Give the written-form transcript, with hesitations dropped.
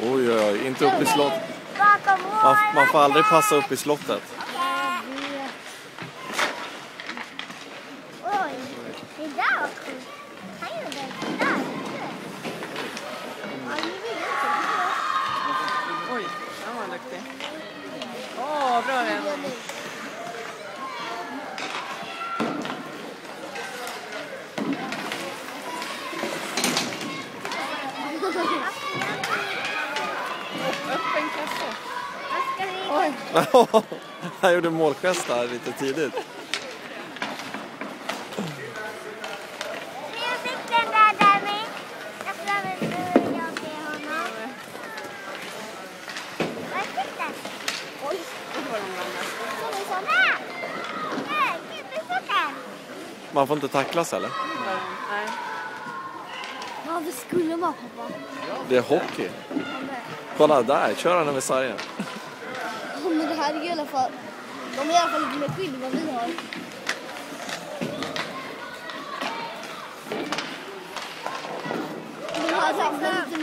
Oj, oj, inte upp i slottet. Man får aldrig passa upp i slottet. Oj, det där var coolt. Han gjorde det där. Oj, den var duktig. Åh, bra den. Öppen kasse. Oj. Han gjorde målgest där lite tidigt. Jag fick den där Danny. Jag får väl jag be honom. Vad fick den? Oj, det var de landade. Nej, du fick den. Man får inte tacklas eller? Nej. Varför skulle man hoppa? Det är hockey. Kolla där, kör han över sargen. Ja, men det här är i alla fall... De är i alla fall lite mer skydd än vad vi har. De här är lite